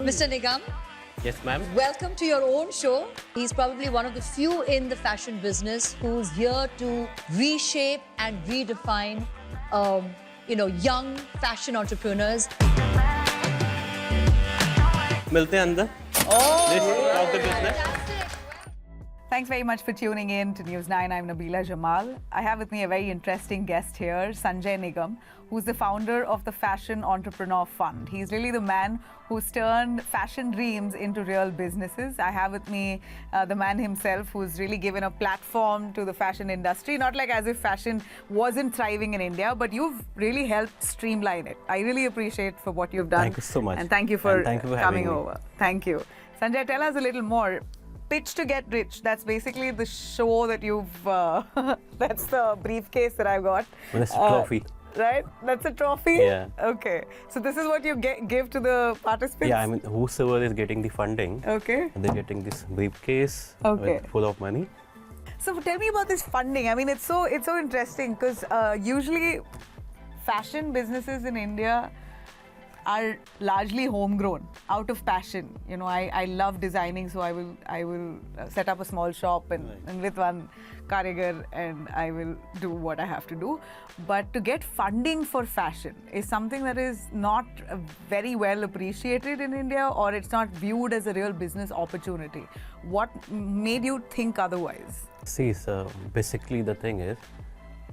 Mr. Nigam, Yes, ma'am. welcome to your own show. He's probably one of the few in the fashion business who's here to reshape and redefine, young fashion entrepreneurs. मिलते हैं अंदर. Let's talk the business. Thanks very much for tuning in to News9. I'm Nabila Jammal. I have with me a very interesting guest here, Sanjay Nigam, who's the founder of the Fashion Entrepreneur Fund. He's really the man who's turned fashion dreams into real businesses. I have with me the man himself who's really given a platform to the fashion industry, not like as if fashion wasn't thriving in India, but you've really helped streamline it. I really appreciate for what you've done. Thank you so much. And thank you for coming me. over. Thank you. Sanjay, tell us a little more. Pitch to Get Rich. That's basically the show that you've... that's the briefcase that I've got. That's a trophy. Right? That's a trophy? Yeah. Okay. So this is what you give to the participants? Yeah, I mean, whosoever is getting the funding, okay, they're getting this briefcase full of money. So tell me about this funding. I mean, it's so interesting because usually fashion businesses in India are largely homegrown, out of passion. You know, I love designing, so I will set up a small shop and with one karigar, and I will do what I have to do. But to get funding for fashion is something that is not very well appreciated in India, or it's not viewed as a real business opportunity. What made you think otherwise? See, so basically the thing is,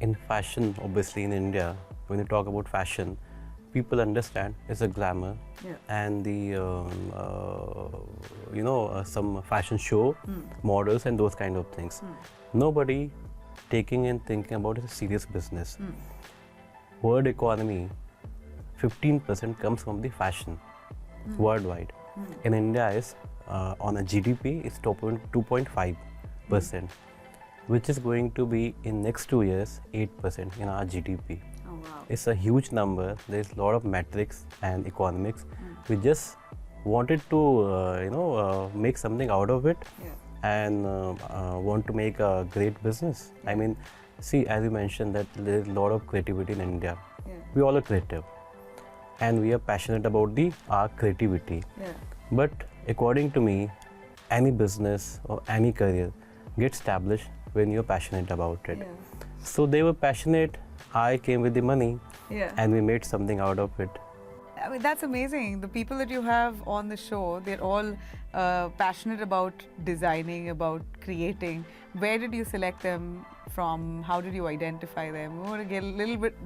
in fashion, obviously in India, when you talk about fashion, people understand it's a glamour and the some fashion show models and those kind of things. Nobody taking and thinking about it as a serious business. World economy, 15% comes from the fashion worldwide. In India is on a GDP is 2.5%, which is going to be in next 2 years 8% in our GDP. Oh, wow. It's a huge number. There's a lot of metrics and economics. We just wanted to, make something out of it and want to make a great business. I mean, see, as you mentioned that there's a lot of creativity in India. We all are creative and we are passionate about our creativity. But according to me, any business or any career gets established when you're passionate about it. So they were passionate. I came with the money and we made something out of it. I mean, that's amazing. The people that you have on the show, they're all passionate about designing, about creating. Where did you select them from? How did you identify them? We want to get a little bit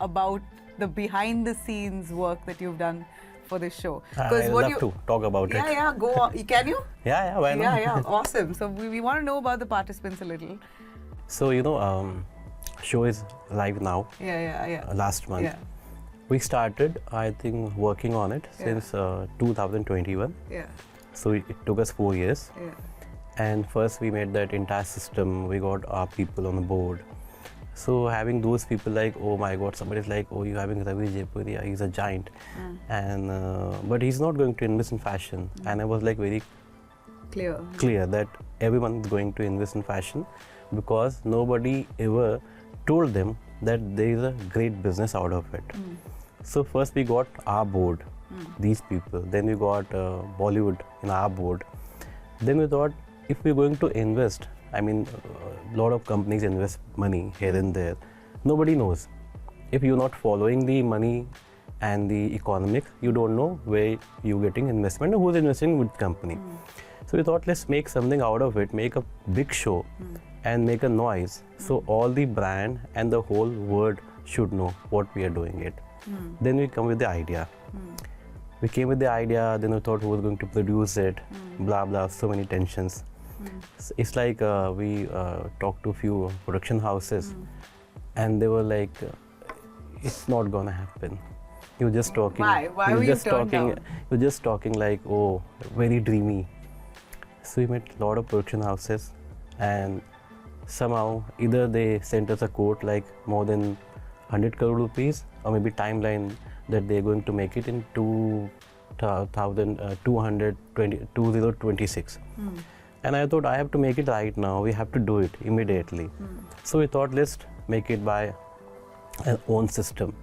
about the behind the scenes work that you've done for this show. I'd love to talk about it. Yeah, go on. Can you? Yeah, why not? Yeah, awesome. So we want to know about the participants a little. So, show is live now. Last month. We started, I think, working on it since 2021. So it took us 4 years. And first we made that entire system. We got our people on the board. So having those people like, oh my God, somebody's like, oh, you're having Ravi Jaipuria, he's a giant. And but he's not going to invest in fashion. And I was like very clear that everyone is going to invest in fashion because nobody ever told them that there is a great business out of it. So first we got our board, these people. Then we got Bollywood in our board. Then we thought if we're going to invest, I mean, a lot of companies invest money here and there. Nobody knows. If you're not following the money and the economic, you don't know where you're getting investment or who's investing with the company. So we thought, let's make something out of it, make a big show and make a noise. So all the brand and the whole world should know what we are doing it. Then we come with the idea. We came with the idea, then we thought who was going to produce it, blah, blah, so many tensions. It's like we talked to a few production houses and they were like, it's not gonna happen. You're just talking. Why were you turned down? You're just talking like, oh, very dreamy. So we met a lot of production houses and somehow either they sent us a quote like more than 100 crore rupees or maybe timeline that they're going to make it in 2026. And I thought I have to make it right now. We have to do it immediately. So we thought let's make it by an own system.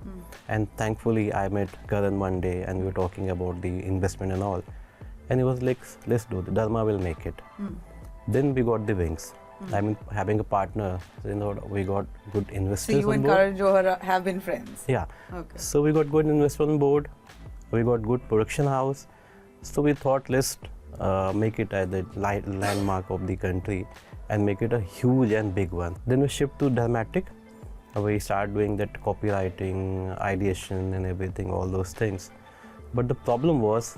And thankfully I met Karan one day and we were talking about the investment and all. And he was like, let's do it. Dharma will make it. Then we got the wings. I mean, having a partner, we got good investors on board. So you and Karan Johar have been friends? Yeah. Okay. So we got good investors on board. We got good production house. So we thought, let's make it the landmark of the country and make it a huge and big one. Then we shipped to Dharmatic. We started doing that copywriting, ideation and everything, all those things. But the problem was,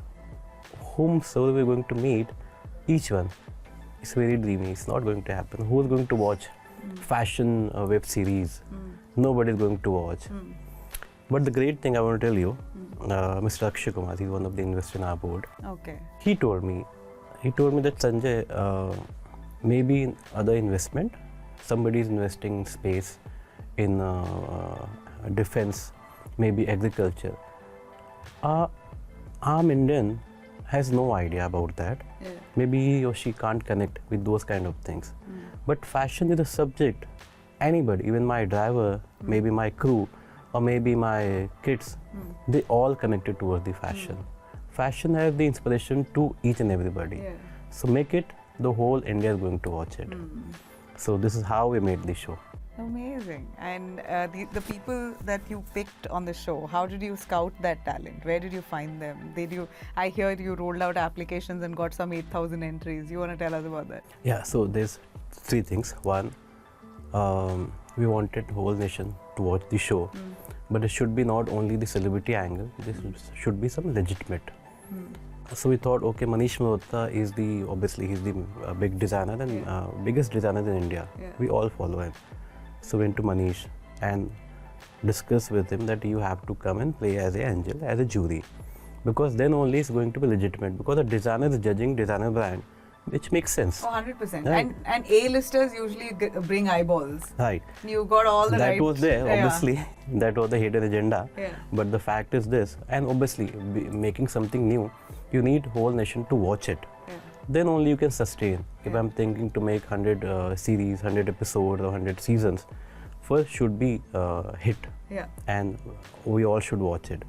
whomsoever we're going to meet, each one is very dreamy. It's not going to happen. Who's going to watch fashion web series? Nobody's going to watch. But the great thing I want to tell you, Mr. Akshay Kumar, he's one of the investors in our board. Okay. He told me that Sanjay, maybe in other investment, somebody is investing in space, in defense, maybe agriculture. Arm Indian has no idea about that. Yeah. Maybe he or she can't connect with those kind of things. But fashion is a subject. Anybody, even my driver, maybe my crew, or maybe my kids, they all connected towards the fashion. Fashion has the inspiration to each and everybody. Yeah. So make it, the whole India is going to watch it. So this is how we made the show. Amazing. And the people that you picked on the show, how did you scout that talent? Where did you find them? I hear you rolled out applications and got some 8,000 entries. You want to tell us about that? Yeah, so there's 3 things. One, we wanted whole nation to watch the show, but it should be not only the celebrity angle, this should be some legitimate. So we thought, okay, Manish Malhotra is obviously he's the big designer and biggest designer in India. Yeah. We all follow him. So went to Manish and discussed with him that you have to come and play as an angel, as a jury, because then only it's going to be legitimate, because the designer is judging designer brand, which makes sense. Oh, 100%. Right. And A-listers usually bring eyeballs. Right. You got all the that was there, obviously. That was the hidden agenda. Yeah. But the fact is this, and obviously making something new, you need whole nation to watch it. Yeah. Then only you can sustain. If I'm thinking to make 100 series, 100 episodes or 100 seasons, first should be hit. Yeah. And we all should watch it.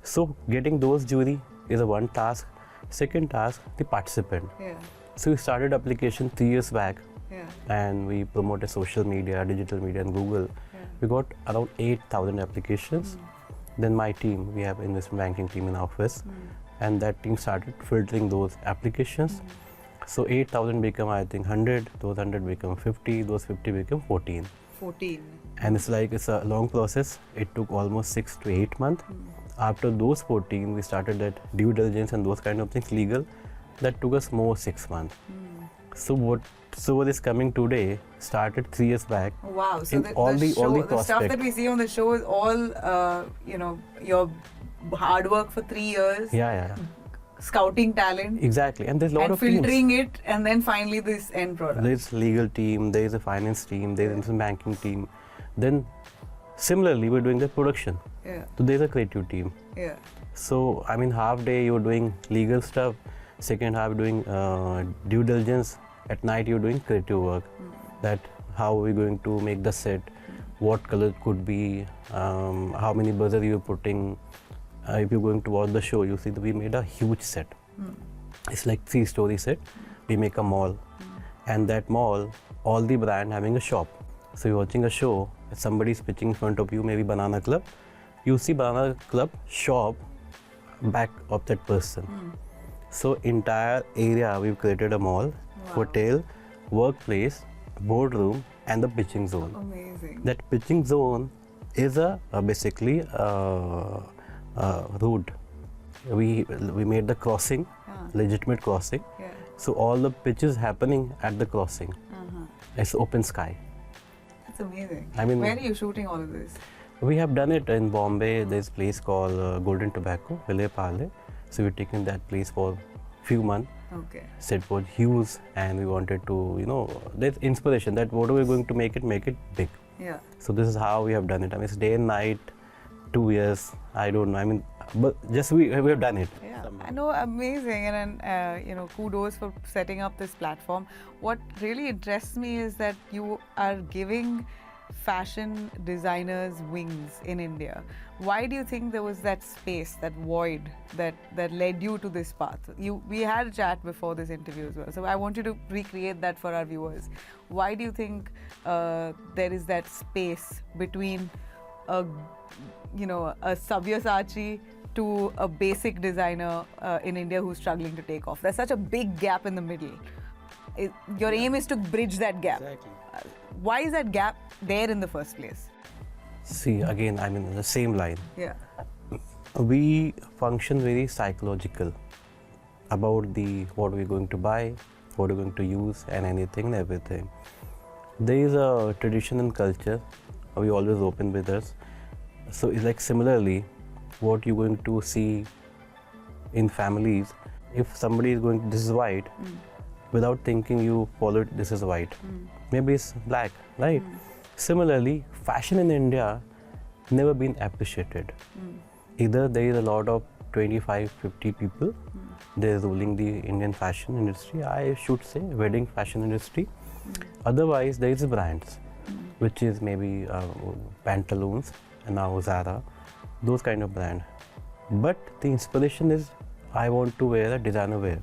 So getting those jury is a one task. Second task, the participant. Yeah. So we started application 3 years back. Yeah. And we promoted social media, digital media and Google. Yeah. We got around 8,000 applications. Then my team, we have investment banking team in our office. And that team started filtering those applications. So 8,000 become, I think, 100, those 100 become 50, those 50 become 14. 14. And it's a long process. It took almost 6 to 8 months. After those 14, we started that due diligence and those kind of things legal. That took us more 6 months. So what is coming today started 3 years back. Wow. So the stuff that we see on the show is all, your hard work for 3 years. Yeah. Scouting talent. Exactly. And there's a lot of filtering teams. it, and then finally this end product. There's legal team, there's a finance team, there's investment banking team. Then similarly, we're doing the production. Yeah. So there's a creative team. Yeah. So, I mean, half day you're doing legal stuff, second half doing due diligence, at night you're doing creative work. That how we're going to make the set, what color it could be, how many buzzer you're putting. If you're going to watch the show, you see that we made a huge set. It's like 3-story set. We make a mall, and that mall, all the brand having a shop. So you're watching a show, if somebody is pitching in front of you, maybe Banana Club, you see Banana Club shop back of that person. So entire area we've created a mall, hotel, workplace, boardroom, and the pitching zone. Amazing. That pitching zone is basically road. We made the crossing, legitimate crossing. Yeah. So all the pitches happening at the crossing. It's open sky. That's amazing. I mean, where are you shooting all of this? We have done it in Bombay. There's a place called Golden Tobacco, Vile Parle. So we're taking that place for few months. Okay. Set was huge, and we wanted to, there's inspiration that whatever we're going to make it big. Yeah. So this is how we have done it. I mean, it's day and night, 2 years. I don't know. I mean, but just we have done it. Yeah, I know, amazing, and kudos for setting up this platform. What really interests me is that you are giving fashion designers' wings in India. Why do you think there was that space, that void that led you to this path? We had a chat before this interview as well, so I want you to recreate that for our viewers. Why do you think there is that space between a Sabyasachi to a basic designer in India who's struggling to take off? There's such a big gap in the middle. Your aim is to bridge that gap. Exactly. Why is that gap there in the first place? See, again, I'm in the same line. Yeah. We function very psychological about what we're going to buy, what we're going to use, and anything and everything. There is a tradition and culture. We always open with us. So it's like similarly, what you're going to see in families, if somebody is going, this is white, without thinking you follow it, this is white. Maybe it's black, right? Similarly, fashion in India never been appreciated. Either there is a lot of 25-50 people, they're ruling the Indian fashion industry, I should say, wedding fashion industry. Otherwise, there is brands, which is maybe pantaloons, and now Zara, those kind of brand. But the inspiration is, I want to wear a designer wear.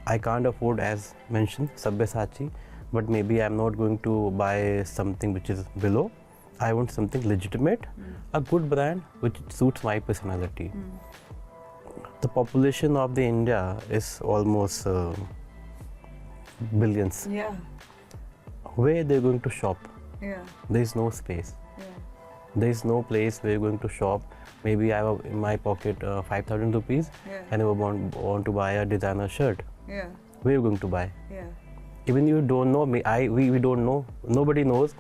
I can't afford, as mentioned, Sabyasachi, but maybe I'm not going to buy something which is below. I want something legitimate, a good brand which suits my personality. The population of the India is almost billions. Yeah. Where they're going to shop? Yeah. There is no space. Yeah. There is no place where you're going to shop. Maybe I have in my pocket 5,000 rupees and I want to buy a designer shirt. Yeah. Where are you going to buy? Yeah. Even you don't know, we don't know, nobody knows.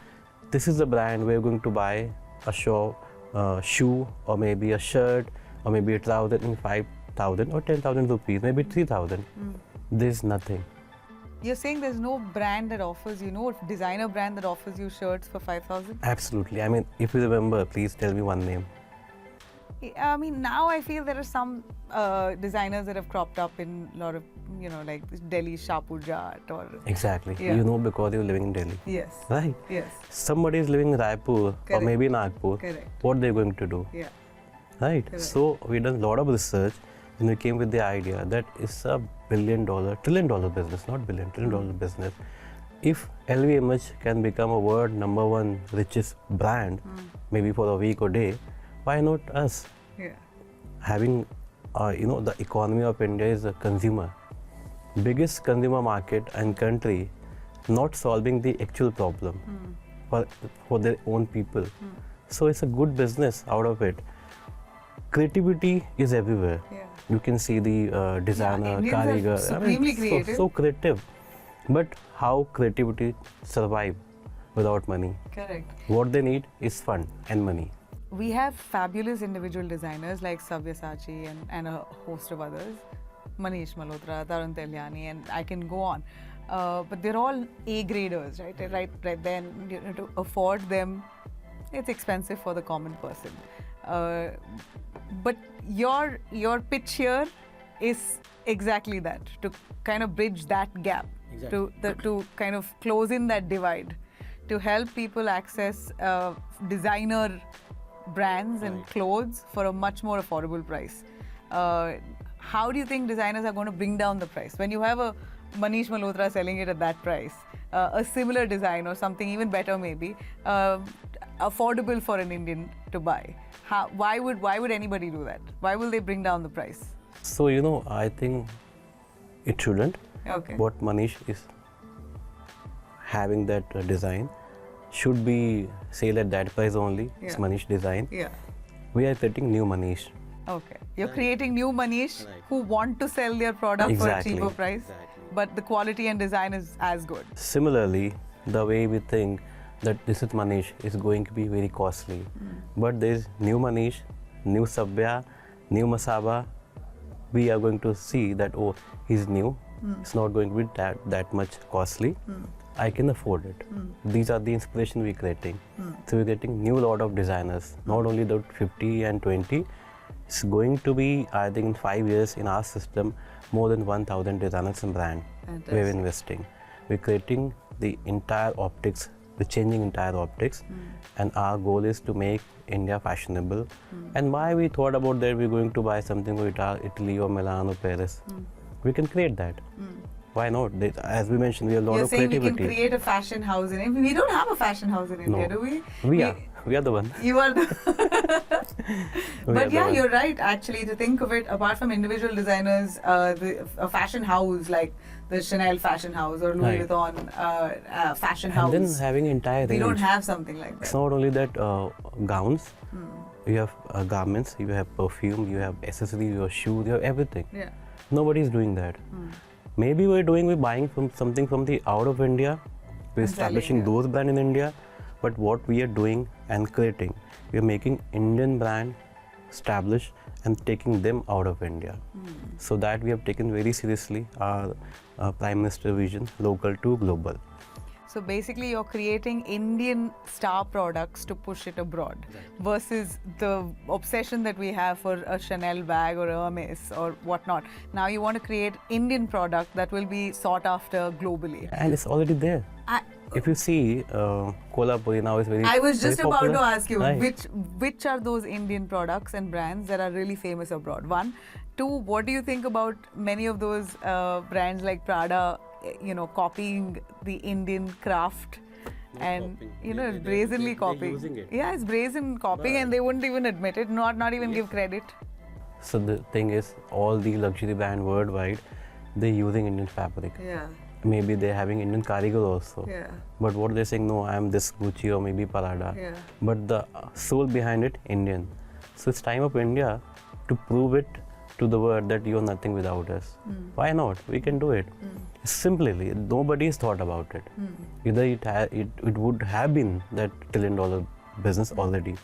This is the brand where you're going to buy a shoe or maybe a shirt or maybe a trouser in 5,000 or 10,000 rupees, maybe 3,000. There's nothing. You're saying there's no brand that offers you, no designer brand that offers you shirts for 5,000? Absolutely. I mean, if you remember, please tell me one name. I mean, now I feel there are some designers that have cropped up in a lot of, like Delhi Shapurjat or... Exactly. Yeah. You know, because you're living in Delhi. Yes. Right? Yes. Somebody is living in Raipur or maybe Nagpur. Correct. What they're going to do? Yeah. Right? Correct. So, we done a lot of research and we came with the idea that it's a trillion-dollar business, not billion, trillion-dollar business. If LVMH can become a world #1 richest brand, maybe for a week or day, why not us? Yeah. Having, the economy of India is a consumer. Biggest consumer market and country, not solving the actual problem for their own people. So it's a good business out of it. Creativity is everywhere. Yeah. You can see the designer, Indians are supremely creative. So creative. But how creativity survive without money? Correct. What they need is fun and money. We have fabulous individual designers like Sabyasachi and a host of others. Manish, Malhotra, and I can go on. But they're all A-graders, right? Right then, to afford them, it's expensive for the common person. But your pitch here is exactly that, to kind of bridge that gap, to kind of close in that divide, to help people access designer brands and clothes for a much more affordable price. How do you think designers are going to bring down the price? When you have a Manish Malhotra selling it at that price, a similar design or something even better maybe, affordable for an Indian to buy. Why would anybody do that? Why will they bring down the price? So, I think it shouldn't. Okay. What Manish is having that design should be sale at that price only. Yeah. It's Manish design. Yeah. We are creating new Manish. Okay. You're creating new Manish who want to sell their product for a cheaper price, but the quality and design is as good. Similarly, the way we think that this is Manish is going to be very costly. But there is new Manish, new Sabya, new Masaba. We are going to see that, oh, he's new. It's not going to be that much costly. I can afford it. These are the inspiration we're creating. So we're getting new lot of designers, not only the 50 and 20. It's going to be, I think, in 5 years in our system, more than 1,000 designers and brand. We're investing. We're creating the entire optics we're changing entire optics, and our goal is to make India fashionable. And why we thought about that we're going to buy something for Italy or Milan or Paris. We can create that. Why not? As we mentioned, we have a lot of creativity. You're saying we can create a fashion house in India. We don't have a fashion house in India, do we? We are the one. You are the... But yeah, you're right, actually, to think of it, apart from individual designers, a fashion house like the Chanel fashion house or Louis Vuitton fashion house. And then having entire range. We don't have something like that. It's not only that gowns, you have garments, you have perfume, you have accessories, you have shoes, you have everything. Yeah. Nobody's doing that. Maybe we're buying something from the out of India, we're establishing those brands in India, but what we are doing and creating, we are making Indian brand established and taking them out of India. So that we have taken very seriously our Prime Minister vision, local to global. So basically you're creating Indian star products to push it abroad versus the obsession that we have for a Chanel bag or Hermes or whatnot. Now you want to create Indian product that will be sought after globally. And it's already there. If you see, Kolhapuri now is very I was just about popular. to ask you, Right. which are those Indian products and brands that are really famous abroad? One. Two, what do you think about many of those brands like Prada, copying the Indian craft? And it's brazenly copying. Using it. Yeah, it's brazen copying, and they wouldn't even admit it, not even give credit. So the thing is, all the luxury brands worldwide, they're using Indian fabric. Yeah. Maybe they're having Indian Karigar also. Yeah. But what they're saying, no, I'm this Gucci or maybe Prada. Yeah. But the soul behind it, Indian. So it's time of India to prove it to the world that you're nothing without us. Why not? We can do it. Simply, nobody's thought about it. Either it would have been that $1 trillion business already.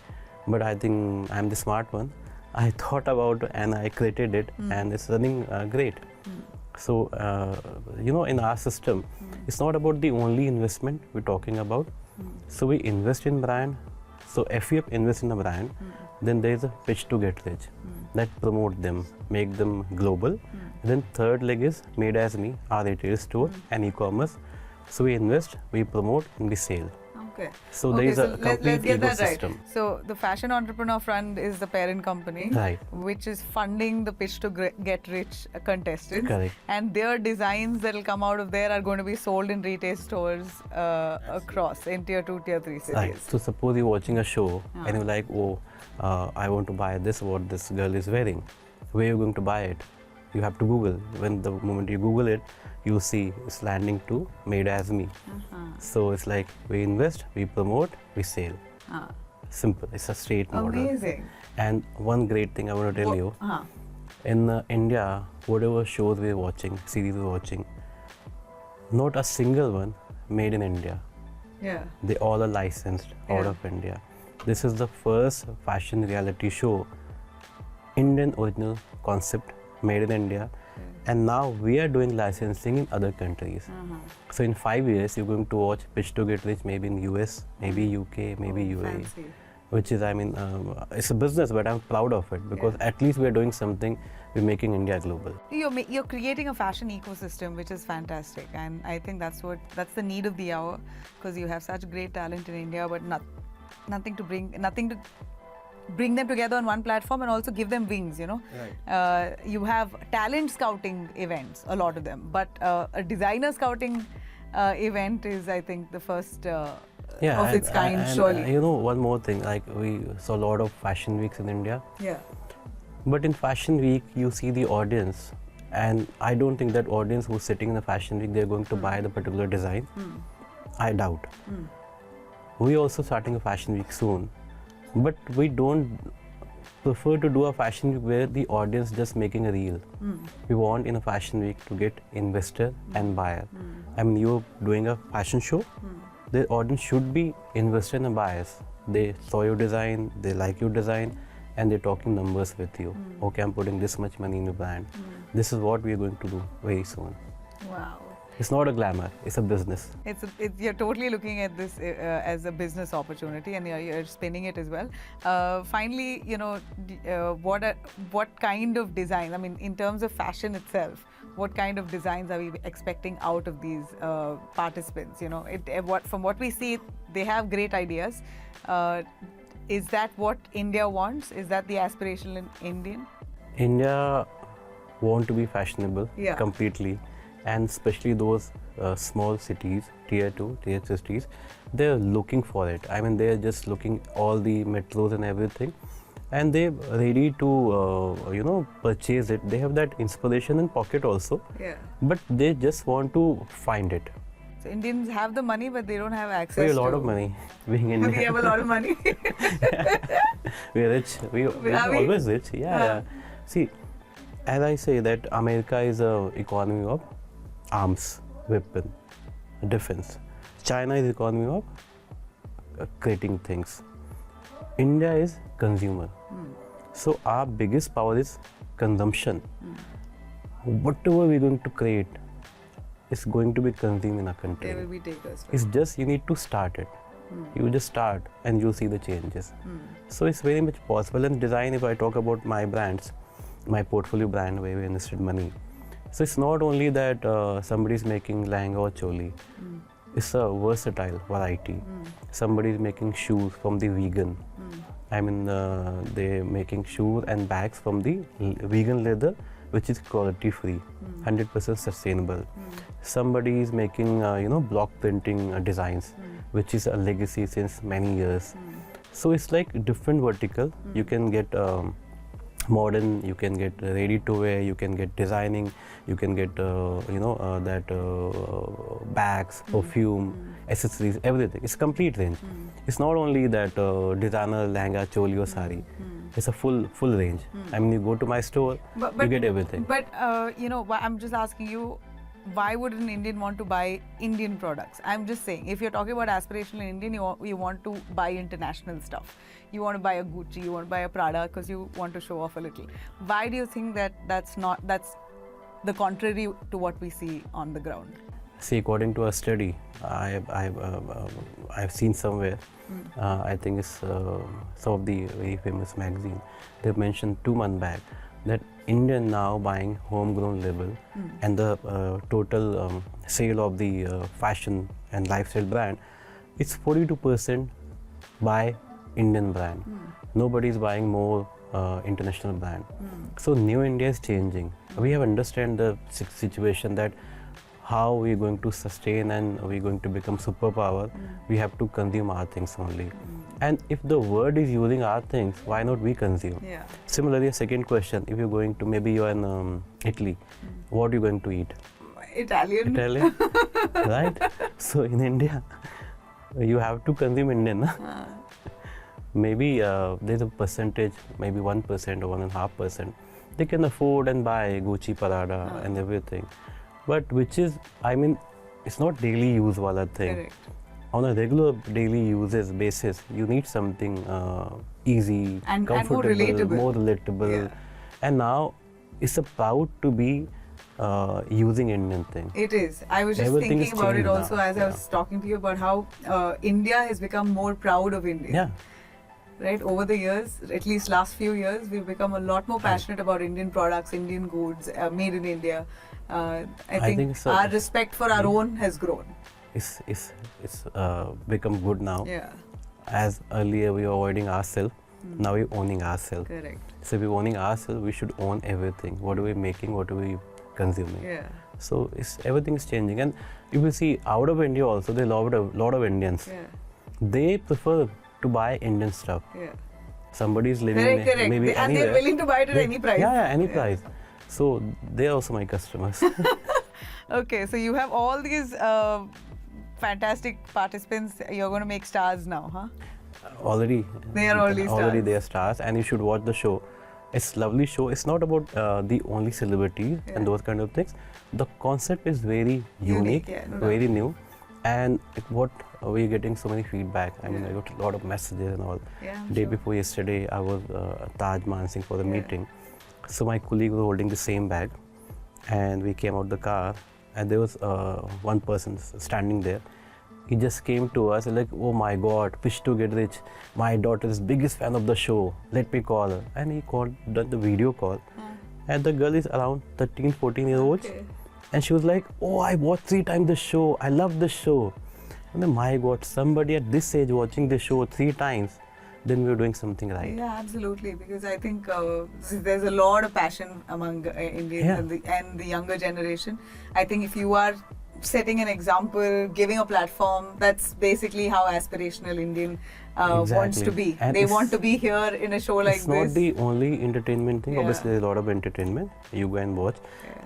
But I think I'm the smart one. I thought about it and I created it and it's running great. So, in our system, it's not about the only investment we're talking about. So we invest in brand. So if you invest in a brand, then there is a pitch to get rich that promote them, make them global. Then third leg is made as me, our retail store and e-commerce. So we invest, we promote, and we sell. Okay. So there is a complete let's get that ecosystem. right. So the Fashion Entrepreneur Fund is the parent company, Right. which is funding the Pitch to Get Rich contestants. Correct. And their designs that will come out of there are going to be sold in retail stores across in tier 2, tier 3 cities. Right. So suppose you're watching a show and you're like, I want to buy this, what this girl is wearing. Where are you going to buy it? You have to Google. When the moment you Google it, you'll see it's landing to Made as Me. So it's like we invest, we promote, we sell. Simple. It's a straight model. Amazing. And one great thing I want to tell you, in India, whatever shows we're watching, series we're watching, not a single one made in India. Yeah. They all are licensed out of India. This is the first fashion reality show, Indian original concept, made in India. And now we are doing licensing in other countries. So in 5 years, you're going to watch Pitch to Get Rich maybe in US, maybe UK, maybe UAE. Fancy. Which is, it's a business, but I'm proud of it because at least we're doing something, we're making India global. You're creating a fashion ecosystem, which is fantastic. And I think that's the need of the hour, because you have such great talent in India, but nothing to bring them together on one platform and also give them wings, Right. You have talent scouting events, a lot of them, but a designer scouting event is, I think, the first of its kind, surely. One more thing, like we saw a lot of fashion weeks in India. Yeah. But in fashion week, you see the audience, and I don't think that audience who's sitting in a fashion week, they're going to buy the particular design. I doubt. We're also starting a fashion week soon. But we don't prefer to do a fashion week where the audience just making a reel. We want in a fashion week to get investor and buyer. You're doing a fashion show, the audience should be investor and buyers. They saw your design, they like your design, and they're talking numbers with you. Okay, I'm putting this much money in the brand. This is what we're going to do very soon. Wow. It's not a glamour, it's a business. You're totally looking at this as a business opportunity, and you're spinning it as well. Finally, what kind of design, in terms of fashion itself, what kind of designs are we expecting out of these participants? You know, from what we see, they have great ideas. Is that what India wants? Is that the aspiration in Indian? India want to be fashionable completely, and especially those small cities, tier 2, tier 3 cities, they're looking for it. I mean, they're just looking all the metros and everything, and they're ready to purchase it. They have that inspiration in pocket also, but they just want to find it. So Indians have the money, but they don't have access to... We have a lot of money being Indian. We have a lot of money. We're rich. We're always rich. Yeah. See, as I say that America is an economy of arms, weapon, defense. China is economy of creating things. India is consumer. So our biggest power is consumption. Whatever we're going to create is going to be consumed in our country. There will be takers. It's just you need to start it. You just start and you'll see the changes. So it's very much possible. And design, if I talk about my brands, my portfolio brand where we invested money. So it's not only that somebody's making lehenga or choli. It's a versatile variety. Somebody is making shoes from the vegan. I mean, they're making shoes and bags from the vegan leather, which is quality free, 100% sustainable. Somebody is making, block printing designs, which is a legacy since many years. So it's like different vertical. You can get modern, you can get ready to wear, you can get designing, you can get bags, perfume, accessories, everything. It's complete range. It's not only that designer, lehenga, choli or sari. It's a full range. I mean, you go to my store, you get everything. But I'm just asking you, why would an Indian want to buy Indian products? I'm just saying, if you're talking about aspirational Indian, you want to buy international stuff. You want to buy a Gucci, you want to buy a Prada because you want to show off a little. Why do you think that's the contrary to what we see on the ground? See, according to a study, I've seen somewhere, I think it's some of the very famous magazine, they've mentioned 2 months back that Indian now buying homegrown label and the total sale of the fashion and lifestyle brand, it's 42% by Indian brand. Nobody is buying more international brand. So New India is changing. We have understand the situation that how we're going to sustain and we're going to become superpower, we have to consume our things only. And if the world is using our things, why not we consume? Similarly, a second question, if you're going to, maybe you're in Italy, what are you going to eat? Italian. Right? So in India, you have to consume Indian. Maybe there's a percentage, maybe 1% or 1.5%. They can afford and buy Gucci, Prada and everything. But which is, I mean, it's not daily use wala thing. Correct. On a regular daily uses basis, you need something easy, and comfortable, more relatable. And now it's a proud to be using Indian thing. It is. I was just thinking about it also as I was talking to you about how India has become more proud of India. Right, over the years, at least last few years, we've become a lot more passionate about Indian products, Indian goods, made in India. I think our respect for our own has grown. It's become good now. As earlier we were avoiding ourselves, now we're owning ourselves. Correct. So if we're owning ourselves, we should own everything. What are we making? What are we consuming? So everything is changing. And you will see out of India also, there are a lot of Indians. They prefer to buy Indian stuff. Somebody is living maybe and anywhere. they're willing to buy it at any price. Any price. So they're also my customers. Okay, so you have all these fantastic participants. You're going to make stars now, huh? Already. They are already stars. Already they are stars, and you should watch the show. It's a lovely show. It's not about the only celebrities and those kind of things. The concept is very unique, very new. And what we're getting so many feedback. I mean, I got a lot of messages and all. Day before yesterday, I was Taj Mansingh for the meeting. So my colleague was holding the same bag, and we came out the car, and there was one person standing there. He just came to us and like, oh my God, Fish to Get Rich. My daughter is biggest fan of the show. Let me call her. And he called, done the video call. And the girl is around 13, 14 years old. Okay. And she was like, oh, I watched 3 times the show. I love the show. And then, my God, somebody at this age watching the show 3 times, then we're doing something right. Yeah, absolutely. Because I think there's a lot of passion among Indians and the younger generation. I think if you are setting an example, giving a platform, that's basically how aspirational Indian wants to be. And they want to be here in a show like this. It's not the only entertainment thing. Obviously, there's a lot of entertainment. You go and watch.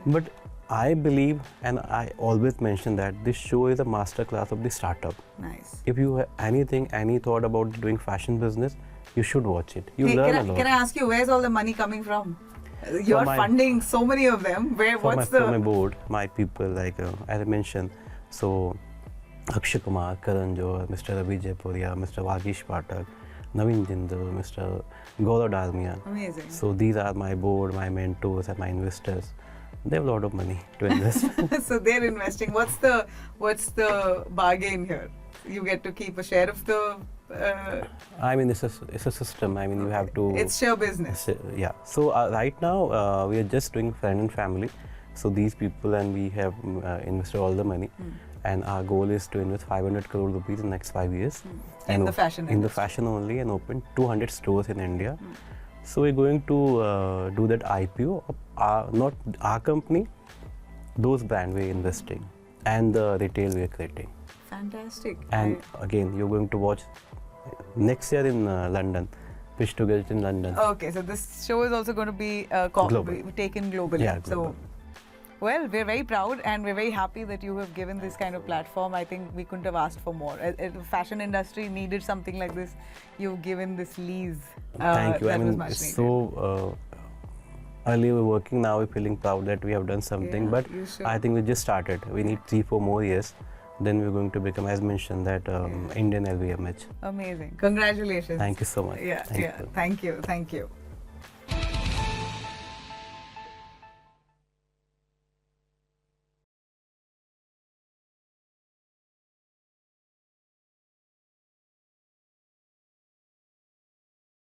But I believe, and I always mention that this show is a masterclass of the startup. Nice. If you have anything, any thought about doing fashion business, you should watch it. You learn a lot. Can I ask you, where's all the money coming from? You're funding so many of them. From my board, my people, like as I mentioned, so Akshay, Kumar, Karan Johar, Mr. Ravi Jaipuria, Mr. Vagish Patak, Naveen Jindal, Mr. Gaurav Dalmia. Amazing. So these are my board, my mentors, and my investors. They have a lot of money to invest. So they're investing. What's the bargain here? You get to keep a share of the. I mean, it's a system. I mean, you have to. It's your business. Yeah. So right now we are just doing friend and family. So these people and we have invested all the money, and our goal is to invest 500 crore rupees in the next 5 years. In the fashion industry. In the fashion only, and open 200 stores in India. So we're going to do that IPO of not our company, those brands we're investing, and the retail we're creating. Fantastic. And again, you're going to watch next year in London, Pitch to Get It in London. Okay, so this show is also going to be taken globally. Yeah, global. So, well, we're very proud and we're very happy that you have given this kind of platform. I think we couldn't have asked for more. The fashion industry needed something like this. You've given this lease. Thank you. That I mean, was much it's needed. so early we're working, now we're feeling proud that we have done something. But I think we just started. We need 3-4 more years. Then we're going to become, as mentioned, that Indian LVMH. Amazing. Congratulations. Thank you so much. Thank you.